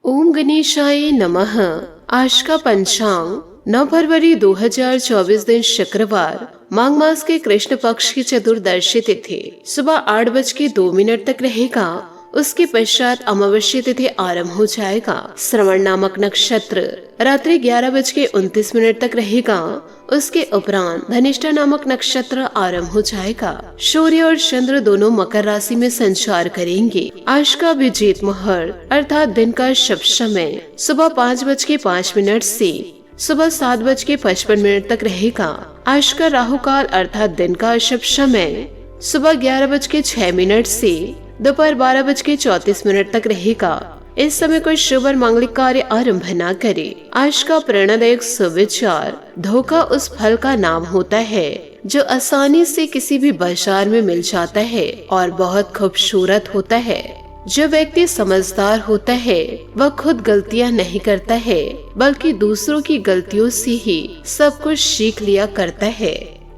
ओम गणेशाय नमः। आज का पंचांग 9 फरवरी 2024 दिन शुक्रवार, माघ मास के कृष्ण पक्ष की चतुर्दशी तिथि सुबह 8:02 तक रहेगा। उसके पश्चात अमावस्या तिथि आरंभ हो जाएगा। श्रवण नामक नक्षत्र रात्रि 11:29 तक रहेगा। उसके उपरांत धनिष्ठा नामक नक्षत्र आरंभ हो जाएगा। सूर्य और चंद्र दोनों मकर राशि में संचार करेंगे। आज का अभिजीत मुहूर्त अर्थात दिन का शुभ समय सुबह 5:05 से सुबह 7:55 तक रहेगा। आज का राहु काल अर्थात दिन का अशुभ समय सुबह 11:06 से दोपहर 12:34 तक रहेगा। इस समय कोई शुभ और मांगलिक कार्य आरंभ न करे। आज का प्रेरणादायक सुविचार, धोखा उस फल का नाम होता है जो आसानी से किसी भी बाजार में मिल जाता है और बहुत खूबसूरत होता है। जो व्यक्ति समझदार होता है वह खुद गलतियां नहीं करता है, बल्कि दूसरों की गलतियों से ही सब कुछ सीख लिया करता है।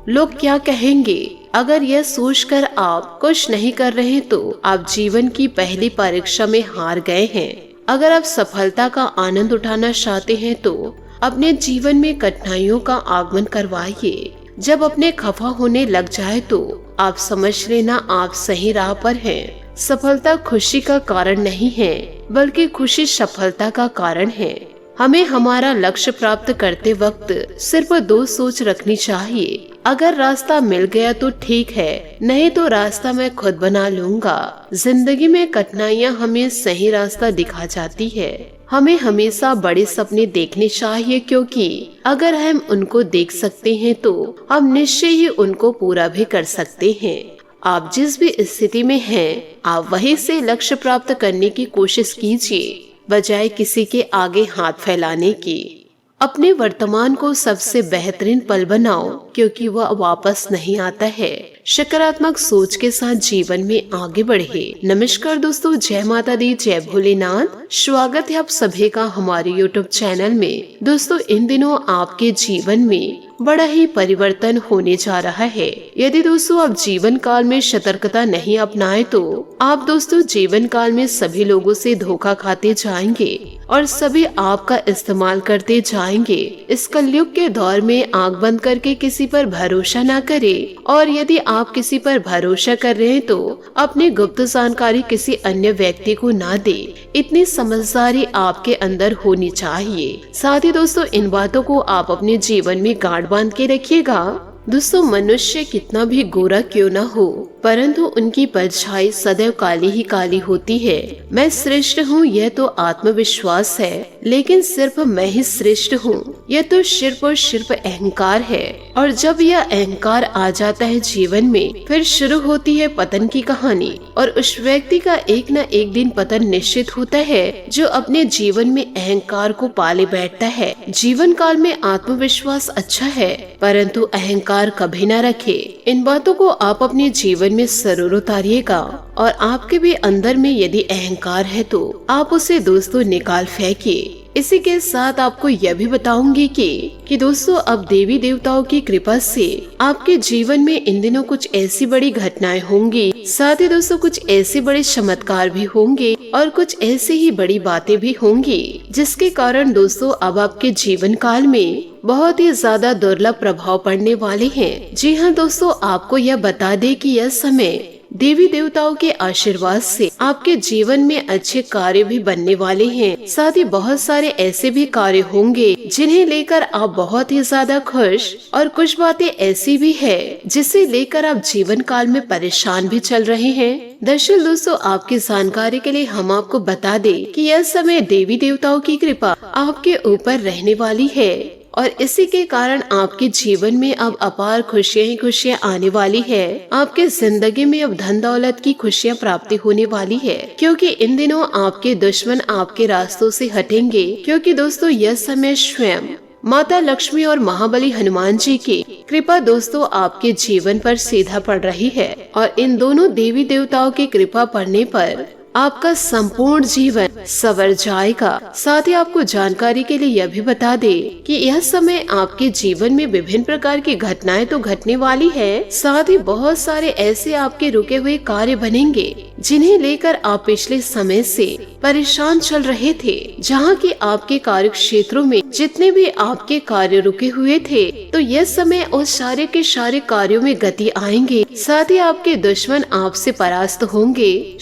लोग क्या कहेंगे, अगर यह सोचकर आप कुछ नहीं कर रहे तो आप जीवन की पहली परीक्षा में हार गए हैं। अगर आप सफलता का आनंद उठाना चाहते हैं तो अपने जीवन में कठिनाइयों का आगमन करवाइए। जब अपने खफा होने लग जाए तो आप समझ लेना आप सही राह पर हैं। सफलता खुशी का कारण नहीं है, बल्कि खुशी सफलता का कारण है। हमें हमारा लक्ष्य प्राप्त करते वक्त सिर्फ 2 सोच रखनी चाहिए। अगर रास्ता मिल गया तो ठीक है, नहीं तो रास्ता मैं खुद बना लूंगा। जिंदगी में कठिनाइयाँ हमें सही रास्ता दिखा जाती है। हमें हमेशा बड़े सपने देखने चाहिए, क्योंकि अगर हम उनको देख सकते हैं तो हम निश्चय ही उनको पूरा भी कर सकते हैं। आप जिस भी स्थिति में हैं, आप वहीं से लक्ष्य प्राप्त करने की कोशिश कीजिए, बजाय किसी के आगे हाथ फैलाने की। अपने वर्तमान को सबसे बेहतरीन पल बनाओ, क्योंकि वह वापस नहीं आता है। सकारात्मक सोच के साथ जीवन में आगे बढ़े। नमस्कार दोस्तों, जय माता दी, जय भोलेनाथ। स्वागत है आप सभी का हमारे YouTube चैनल में। दोस्तों, इन दिनों आपके जीवन में बड़ा ही परिवर्तन होने जा रहा है। यदि दोस्तों आप जीवन काल में सतर्कता नहीं अपनाए तो आप दोस्तों जीवन काल में सभी लोगों से धोखा खाते जाएंगे और सभी आपका इस्तेमाल करते जाएंगे। इस कलयुग के दौर में आंख बंद करके किसी पर भरोसा न करें, और यदि आप किसी पर भरोसा कर रहे हैं तो अपनी गुप्त जानकारी किसी अन्य व्यक्ति को न दे। इतनी समझदारी आपके अंदर होनी चाहिए। साथ ही दोस्तों इन बातों को आप अपने जीवन में गांठ बांध के रखिएगा। दोस्तों, मनुष्य कितना भी गोरा क्यों न हो, परंतु उनकी परछाई सदैव काली ही काली होती है। मैं श्रेष्ठ हूँ यह तो आत्मविश्वास है, लेकिन सिर्फ मैं ही श्रेष्ठ हूँ यह तो सिर्फ और सिर्फ अहंकार है। और जब यह अहंकार आ जाता है जीवन में, फिर शुरू होती है पतन की कहानी। और उस व्यक्ति का एक न एक दिन पतन निश्चित होता है जो अपने जीवन में अहंकार को पाले बैठता है। जीवन काल में आत्मविश्वास अच्छा है, परंतु अहंकार कभी न रखे। इन बातों को आप अपने जीवन में जरूर उतारिएगा। और आपके भी अंदर में यदि अहंकार है तो आप उसे दोस्तों निकाल फेंकिए। इसी के साथ आपको यह भी बताऊंगी कि दोस्तों अब देवी देवताओं की कृपा से आपके जीवन में इन दिनों कुछ ऐसी बड़ी घटनाएं होंगी। साथ ही दोस्तों कुछ ऐसे बड़े चमत्कार भी होंगे और कुछ ऐसी ही बड़ी बातें भी होंगी, जिसके कारण दोस्तों अब आपके जीवन काल में बहुत ही ज्यादा दुर्लभ प्रभाव पड़ने वाले हैं। जी हाँ दोस्तों, आपको यह बता दे कि यह समय देवी देवताओं के आशीर्वाद से आपके जीवन में अच्छे कार्य भी बनने वाले हैं। साथ ही बहुत सारे ऐसे भी कार्य होंगे जिन्हें लेकर आप बहुत ही ज्यादा खुश, और कुछ बातें ऐसी भी है जिसे लेकर आप जीवन काल में परेशान भी चल रहे हैं। दरअसल दोस्तों आपकी जानकारी के लिए हम आपको बता दें कि यह समय देवी देवताओं की कृपा आपके ऊपर रहने वाली है, और इसी के कारण आपके जीवन में अब अपार खुशियां ही खुशियां आने वाली है। आपके जिंदगी में अब धन दौलत की खुशियां प्राप्ति होने वाली है, क्योंकि इन दिनों आपके दुश्मन आपके रास्तों से हटेंगे। क्योंकि दोस्तों यह समय स्वयं माता लक्ष्मी और महाबली हनुमान जी की कृपा दोस्तों आपके जीवन पर सीधा पड़ रही है। और इन दोनों देवी देवताओं की कृपा पड़ने पर आपका संपूर्ण जीवन संवर जाएगा। साथ ही आपको जानकारी के लिए यह भी बता दे कि यह समय आपके जीवन में विभिन्न प्रकार की घटनाएं तो घटने वाली है, साथ ही बहुत सारे ऐसे आपके रुके हुए कार्य बनेंगे जिन्हें लेकर आप पिछले समय से परेशान चल रहे थे, जहाँ की आपके कार्य क्षेत्रों में जितने भी आपके कार्य रुके हुए थे, तो यह समय उस सारे के सारे कार्यों में गति आएंगे। साथ ही आपके दुश्मन आपसे परास्त होंगे,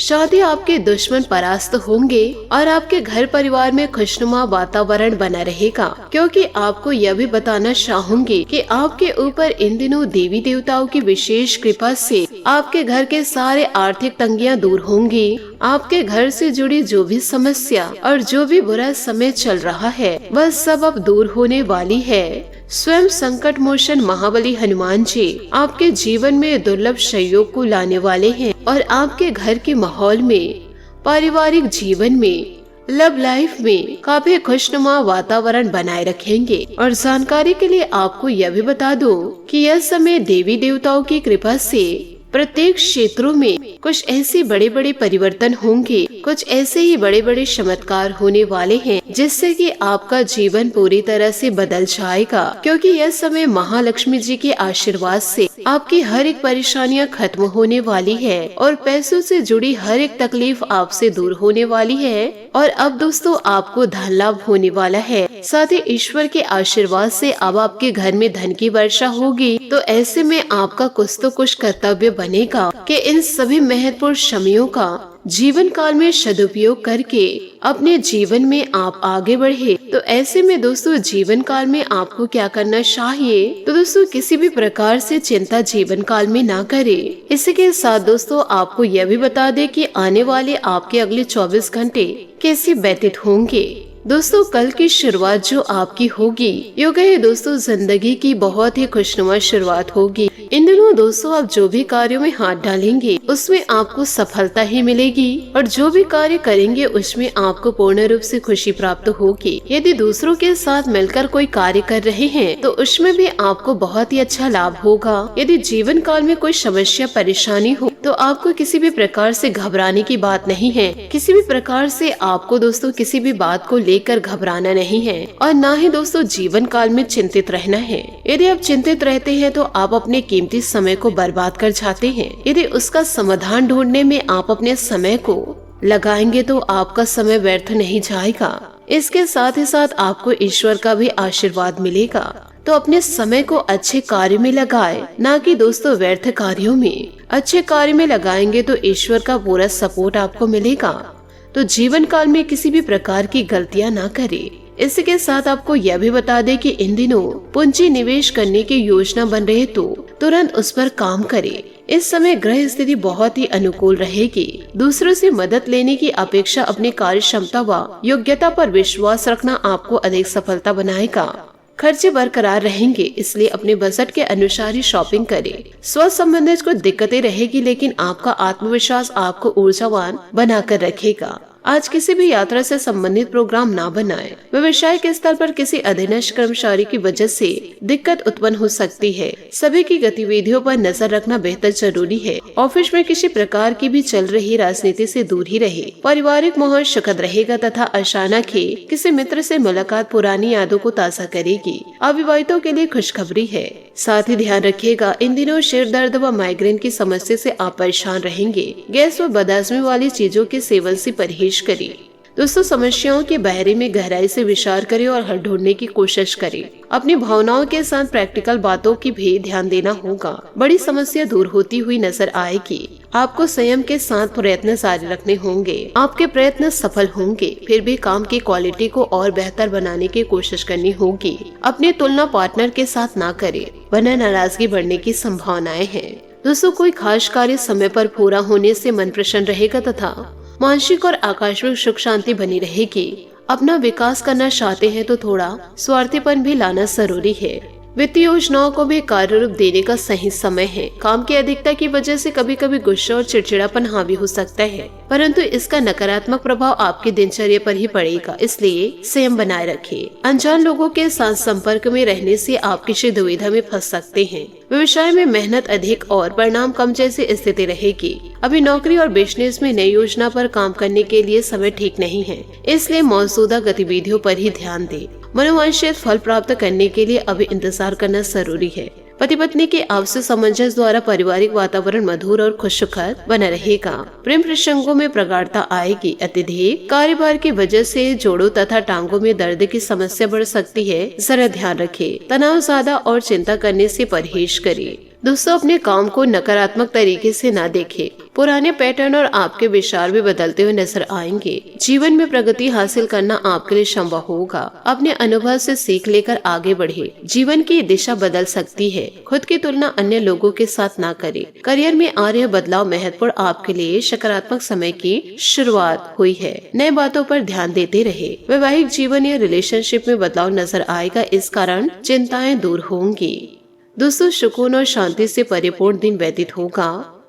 और आपके घर परिवार में खुशनुमा वातावरण बना रहेगा। क्योंकि आपको यह भी बताना चाहूंगी कि आपके ऊपर इन दिनों देवी देवताओं की विशेष कृपा से आपके घर के सारे आर्थिक तंगियां दूर होंगी। आपके घर से जुड़ी जो भी समस्या और जो भी बुरा समय चल रहा है, वह सब अब दूर होने वाली है। स्वयं संकट मोचन महाबली हनुमान जी आपके जीवन में दुर्लभ सहयोग को लाने वाले हैं और आपके घर के माहौल में, पारिवारिक जीवन में, लव लाइफ में काफी खुशनुमा वातावरण बनाए रखेंगे। और जानकारी के लिए आपको यह भी बता दूं कि यह समय देवी देवताओं की कृपा से प्रत्येक क्षेत्रों में कुछ ऐसे बड़े बड़े परिवर्तन होंगे, कुछ ऐसे ही बड़े बड़े चमत्कार होने वाले हैं, जिससे कि आपका जीवन पूरी तरह से बदल जाएगा। क्योंकि यह समय महालक्ष्मी जी के आशीर्वाद से आपकी हर एक परेशानियां खत्म होने वाली है और पैसों से जुड़ी हर एक तकलीफ आपसे दूर होने वाली है। और अब दोस्तों आपको धन लाभ होने वाला है। साथ ही ईश्वर के आशीर्वाद से अब आपके घर में धन की वर्षा होगी। तो ऐसे में आपका कुछ तो कुछ कर्तव्य बनेगा कि इन सभी महत्वपूर्ण समयों का जीवन काल में सदुपयोग करके अपने जीवन में आप आगे बढ़े। तो ऐसे में दोस्तों जीवन काल में आपको क्या करना चाहिए? तो दोस्तों किसी भी प्रकार से चिंता जीवन काल में ना करें। इसी के साथ दोस्तों आपको यह भी बता दें कि आने वाले आपके अगले 24 घंटे कैसे व्यतीत होंगे। दोस्तों कल की शुरुआत जो आपकी होगी, योग है दोस्तों जिंदगी की बहुत ही खुशनुमा शुरुआत होगी। इन दिनों दोस्तों आप जो भी कार्यों में हाथ डालेंगे उसमें आपको सफलता ही मिलेगी और जो भी कार्य करेंगे उसमें आपको पूर्ण रूप से खुशी प्राप्त होगी। यदि दूसरों के साथ मिलकर कोई कार्य कर रहे हैं तो उसमें भी आपको बहुत ही अच्छा लाभ होगा। यदि जीवन काल में कोई समस्या परेशानी हो तो आपको किसी भी प्रकार से घबराने की बात नहीं है। किसी भी प्रकार से आपको दोस्तों किसी भी बात को लेकर घबराना नहीं है और ना ही दोस्तों जीवन काल में चिंतित रहना है। यदि आप चिंतित रहते हैं तो आप अपने कीमती समय को बर्बाद कर जाते हैं। यदि उसका समाधान ढूंढने में आप अपने समय को लगाएंगे तो आपका समय व्यर्थ नहीं जाएगा। इसके साथ ही साथ आपको ईश्वर का भी आशीर्वाद मिलेगा। तो अपने समय को अच्छे कार्य में लगाए, ना कि दोस्तों व्यर्थ कार्यों में। अच्छे कार्य में लगाएंगे तो ईश्वर का पूरा सपोर्ट आपको मिलेगा। तो जीवन काल में किसी भी प्रकार की गलतियां ना करें। इसके साथ आपको यह भी बता दें कि इन दिनों पूंजी निवेश करने की योजना बन रहे तो तुरंत उस पर काम करें। इस समय ग्रह स्थिति बहुत ही अनुकूल रहेगी। दूसरों से मदद लेने की अपेक्षा अपनी कार्य क्षमता व योग्यता पर विश्वास रखना आपको अधिक सफलता बनाएगा। खर्चे बरकरार रहेंगे, इसलिए अपने बजट के अनुसार ही शॉपिंग करें। स्वास्थ्य संबंधित कुछ दिक्कतें रहेगी, लेकिन आपका आत्मविश्वास आपको ऊर्जावान बनाकर रखेगा। आज किसी भी यात्रा से संबंधित प्रोग्राम ना बनाएं। व्यवसाय के स्तर पर किसी अधीनस्थ कर्मचारी की वजह से दिक्कत उत्पन्न हो सकती है। सभी की गतिविधियों पर नजर रखना बेहतर जरूरी है। ऑफिस में किसी प्रकार की भी चल रही राजनीति से दूर ही रहे। पारिवारिक माहौल सुखद रहेगा तथा अचानक ही किसी मित्र से मुलाकात पुरानी यादों को ताजा करेगी। अविवाहितों के लिए खुशखबरी है। साथ ही ध्यान रखिएगा, इन दिनों सिर दर्द व माइग्रेन की समस्या से आप परेशान रहेंगे। गैस व बदहजमी वाली चीजों के सेवन से परहेज करें। दोस्तों समस्याओं के बारे में गहराई से विचार करें और हल ढूंढने की कोशिश करें। अपनी भावनाओं के साथ प्रैक्टिकल बातों की भी ध्यान देना होगा। बड़ी समस्या दूर होती हुई नजर आएगी। आपको संयम के साथ प्रयत्न जारी रखने होंगे। आपके प्रयत्न सफल होंगे, फिर भी काम की क्वालिटी को और बेहतर बनाने की कोशिश करनी होगी। अपनी तुलना पार्टनर के साथ ना करें, वरना नाराजगी बढ़ने की संभावनाएं हैं। दोस्तों कोई खास कार्य समय पर पूरा होने से मन प्रसन्न रहेगा तथा मानसिक और आकस्मिक सुख शांति बनी रहेगी। अपना विकास करना चाहते हैं तो थोड़ा स्वार्थीपन भी लाना जरूरी है। वित्तीय योजनाओं को भी कार्य रूप देने का सही समय है। काम की अधिकता की वजह से कभी कभी गुस्सा और चिड़चिड़ापन हावी हो सकता है, परंतु इसका नकारात्मक प्रभाव आपकी दिनचर्या पर ही पड़ेगा, इसलिए संयम बनाए रखें। अनजान लोगों के साथ संपर्क में रहने से आप किसी दुविधा में फंस सकते हैं। व्यवसाय में मेहनत अधिक और परिणाम कम जैसी स्थिति रहेगी। अभी नौकरी और बिजनेस में नई योजना पर काम करने के लिए समय ठीक नहीं है, इसलिए मौजूदा गतिविधियों पर ही ध्यान दें। मनोवांछित फल प्राप्त करने के लिए अभी इंतजार करना जरूरी है। पति पत्नी के आपसी सामंजस्य द्वारा पारिवारिक वातावरण मधुर और खुशखुश बना रहेगा। प्रेम प्रसंगों में प्रगाढ़ता आएगी। अत्यधिक कार्यभार की वजह से जोड़ों तथा टांगों में दर्द की समस्या बढ़ सकती है, जरा ध्यान रखें। तनाव ज्यादा और चिंता करने से परहेज करें। दोस्तों, अपने काम को नकारात्मक तरीके से ना देखें। पुराने पैटर्न और आपके विचार भी बदलते हुए नजर आएंगे। जीवन में प्रगति हासिल करना आपके लिए संभव होगा। अपने अनुभव से सीख लेकर आगे बढ़े। जीवन की दिशा बदल सकती है। खुद की तुलना अन्य लोगों के साथ ना करें। करियर में आ रहे बदलाव महत्वपूर्ण आपके लिए सकारात्मक समय की शुरुआत हुई है। नए बातों पर ध्यान देते रहे। वैवाहिक जीवन या रिलेशनशिप में बदलाव नजर आएगा, इस कारण चिंताएं दूर होंगी। दोस्तों, सुकून और शांति से परिपूर्ण दिन व्यतीत होगा।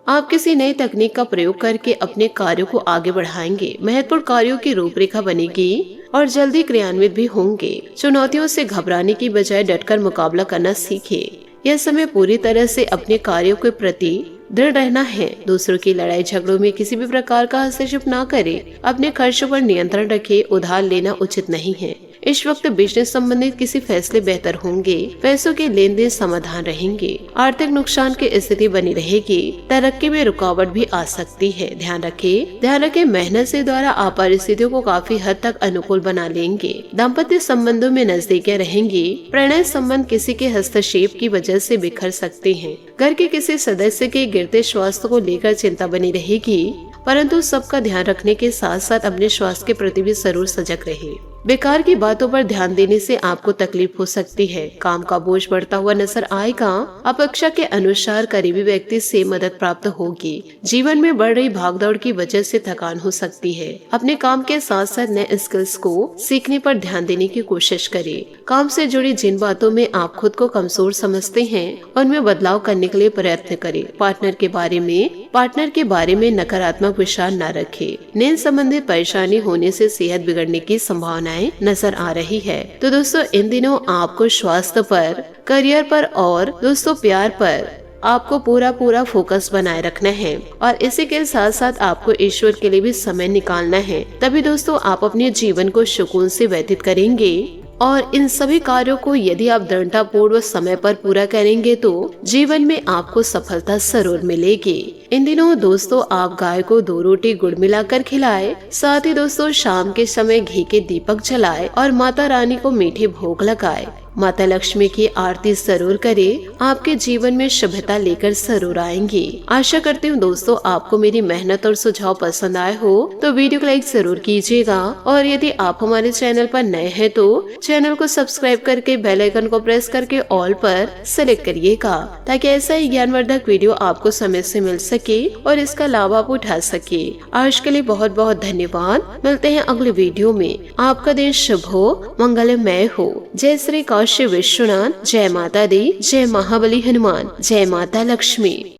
आप किसी नई तकनीक का प्रयोग करके अपने कार्यों को आगे बढ़ाएंगे। महत्वपूर्ण कार्यों की रूपरेखा बनेगी और जल्दी क्रियान्वित भी होंगे। चुनौतियों से घबराने की बजाय डटकर मुकाबला करना सीखें। यह समय पूरी तरह से अपने कार्यों के प्रति दृढ़ रहना है। दूसरों की लड़ाई झगड़ों में किसी भी प्रकार का हस्तक्षेप ना करें। अपने खर्चों पर नियंत्रण रखें। उधार लेना उचित नहीं है। इस वक्त बिजनेस संबंधित किसी फैसले बेहतर होंगे। पैसों के लेन देन समाधान रहेंगे। आर्थिक नुकसान की स्थिति बनी रहेगी। तरक्की में रुकावट भी आ सकती है। ध्यान रखें मेहनत से द्वारा आप परिस्थितियों को काफी हद तक अनुकूल बना लेंगे। दाम्पत्य संबंधों में नजदीकियां रहेंगी। प्रणय संबंध किसी के हस्तक्षेप की वजह से बिखर सकते हैं। घर के किसी सदस्य के गिरते स्वास्थ्य को लेकर चिंता बनी रहेगी, परंतु सबका ध्यान रखने के साथ साथ अपने स्वास्थ्य के प्रति भी जरूर सजग रहे। बेकार की बातों पर ध्यान देने से आपको तकलीफ हो सकती है। काम का बोझ बढ़ता हुआ नजर आएगा। अपेक्षा के अनुसार करीबी व्यक्ति से मदद प्राप्त होगी। जीवन में बढ़ रही भागदौड़ की वजह से थकान हो सकती है। अपने काम के साथ साथ नए स्किल्स को सीखने पर ध्यान देने की कोशिश करें। काम से जुड़ी जिन बातों में आप खुद को कमजोर समझते हैं, उनमें बदलाव करने के लिए प्रयत्न करें। पार्टनर के बारे में नकारात्मक विचार न रखें। नींद संबंधित परेशानी होने से सेहत बिगड़ने की संभावना नजर आ रही है। तो दोस्तों, इन दिनों आपको स्वास्थ्य पर, करियर पर और दोस्तों प्यार पर आपको पूरा फोकस बनाए रखना है और इसी के साथ साथ आपको ईश्वर के लिए भी समय निकालना है। तभी दोस्तों आप अपने जीवन को सुकून से व्यतीत करेंगे और इन सभी कार्यों को यदि आप दृढ़ता पूर्वक समय पर पूरा करेंगे तो जीवन में आपको सफलता जरूर मिलेगी। इन दिनों दोस्तों आप गाय को 2 रोटी गुड़ मिलाकर खिलाए। साथ ही दोस्तों शाम के समय घी के दीपक जलाए और माता रानी को मीठे भोग लगाए। माता लक्ष्मी की आरती जरूर करें। आपके जीवन में शुभता लेकर जरूर आएंगी। आशा करती हूँ दोस्तों आपको मेरी मेहनत और सुझाव पसंद आए हो तो वीडियो को लाइक जरूर कीजिएगा और यदि आप हमारे चैनल पर नए हैं तो चैनल को सब्सक्राइब करके बेल आइकन को प्रेस करके ऑल पर सेलेक्ट करिएगा, ताकि ऐसा ही ज्ञानवर्धक वीडियो आपको समय से मिल सके और इसका लाभ आप उठा सके। आज के लिए बहुत बहुत धन्यवाद। मिलते हैं अगले वीडियो में। आपका दिन शुभ हो, मंगलमय हो। जय श्री काशी विश्वनाथ। जय माता दी। जय महाबली हनुमान। जय माता लक्ष्मी।